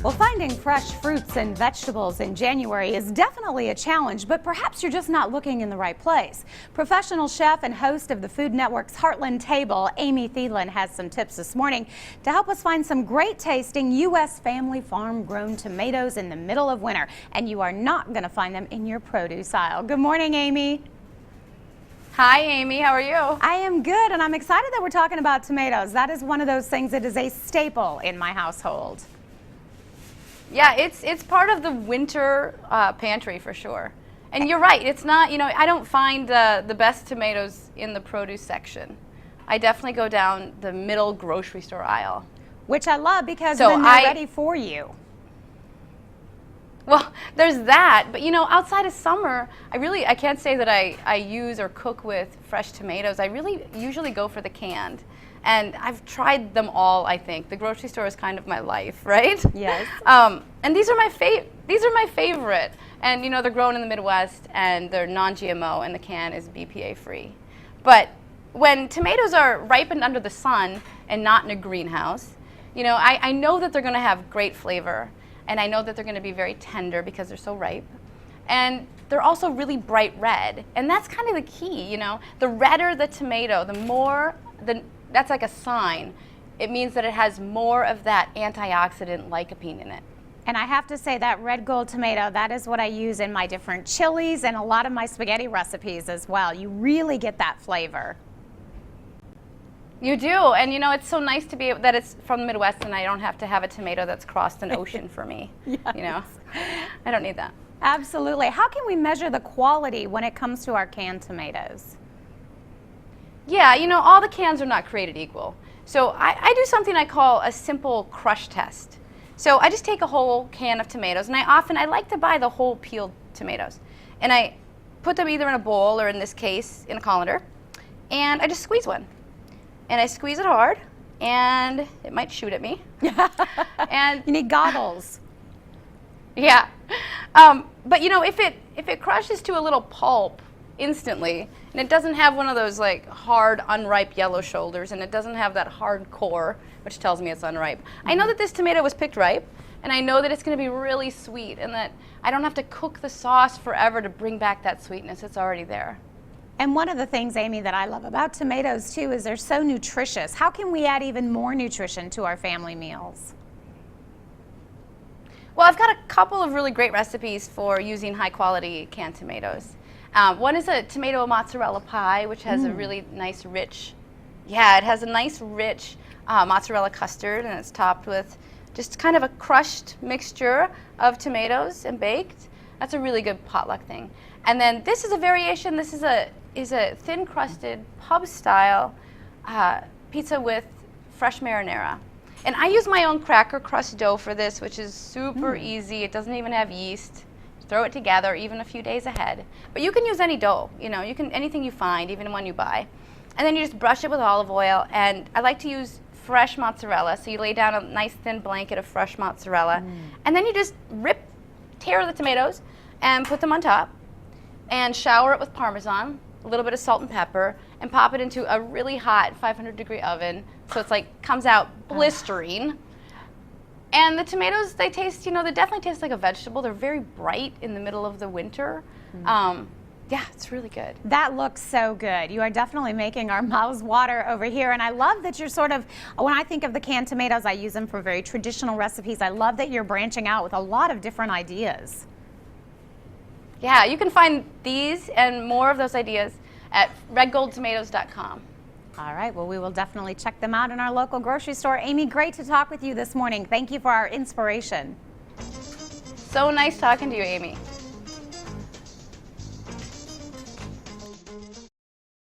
Well, finding fresh fruits and vegetables in January is definitely a challenge, but perhaps you're just not looking in the right place. Professional chef and host of the Food Network's Heartland Table, Amy Thielen, has some tips this morning to help us find some great tasting U.S. family farm grown tomatoes in the middle of winter. And you are not going to find them in your produce aisle. Good morning, Amy. Hi, Amy. How are you? I am good, and I'm excited that we're talking about tomatoes. That is one of those things that is a staple in my household. Yeah, it's part of the winter pantry for sure. And you're right, it's not, I don't find the best tomatoes in the produce section. I definitely go down the middle grocery store aisle. Which I love because then they're ready for you. Well, there's that, but outside of summer, I can't say that I use or cook with fresh tomatoes. I really usually go for the canned. And I've tried them all, I think. The grocery store is kind of my life, right? Yes. And these are my favorite. And they're grown in the Midwest and they're non-GMO and the can is BPA free. But when tomatoes are ripened under the sun and not in a greenhouse, I know that they're going to have great flavor. And I know that they're going to be very tender because they're so ripe. And they're also really bright red. And that's kind of the key, The redder the tomato, that's like a sign. It means that it has more of that antioxidant lycopene in it. And I have to say that red gold tomato, that is what I use in my different chilies and a lot of my spaghetti recipes as well. You really get that flavor. You do, and it's so nice to be that it's from the Midwest and I don't have to have a tomato that's crossed an ocean for me. Yes. I don't need that. Absolutely. How can we measure the quality when it comes to our canned tomatoes? Yeah, all the cans are not created equal. So I do something I call a simple crush test. So I just take a whole can of tomatoes, and I like to buy the whole peeled tomatoes. And I put them either in a bowl or in this case in a colander, and I just squeeze one. And I squeeze it hard, and it might shoot at me. And you need goggles. Yeah. But if it crushes to a little pulp instantly, and it doesn't have one of those like hard, unripe yellow shoulders, and it doesn't have that hard core, which tells me it's unripe. I know that this tomato was picked ripe, and I know that it's going to be really sweet, and that I don't have to cook the sauce forever to bring back that sweetness. It's already there. And one of the things, Amy, that I love about tomatoes too is they're so nutritious. How can we add even more nutrition to our family meals? Well, I've got a couple of really great recipes for using high quality canned tomatoes. One is a tomato mozzarella pie, which has a really nice rich, mozzarella custard, and it's topped with just kind of a crushed mixture of tomatoes and baked. That's a really good potluck thing. And then this is a variation. This is a thin crusted pub style pizza with fresh marinara. And I use my own cracker crust dough for this, which is super easy. It doesn't even have yeast. Throw it together even a few days ahead. But you can use any dough, anything you find, even one you buy. And then you just brush it with olive oil, and I like to use fresh mozzarella. So you lay down a nice thin blanket of fresh mozzarella, and then you just tear the tomatoes and put them on top, and shower it with Parmesan, a little bit of salt and pepper, and pop it into a really hot 500-degree oven, so it's comes out blistering. And the tomatoes, they taste, they definitely taste like a vegetable. They're very bright in the middle of the winter. Yeah, it's really good. That looks so good. You are definitely making our mouths water over here. And I love that you're when I think of the canned tomatoes, I use them for very traditional recipes. I love that you're branching out with a lot of different ideas. Yeah, you can find these and more of those ideas at redgoldtomatoes.com. All right, well, we will definitely check them out in our local grocery store. Amy, great to talk with you this morning. Thank you for our inspiration. So nice talking to you, Amy.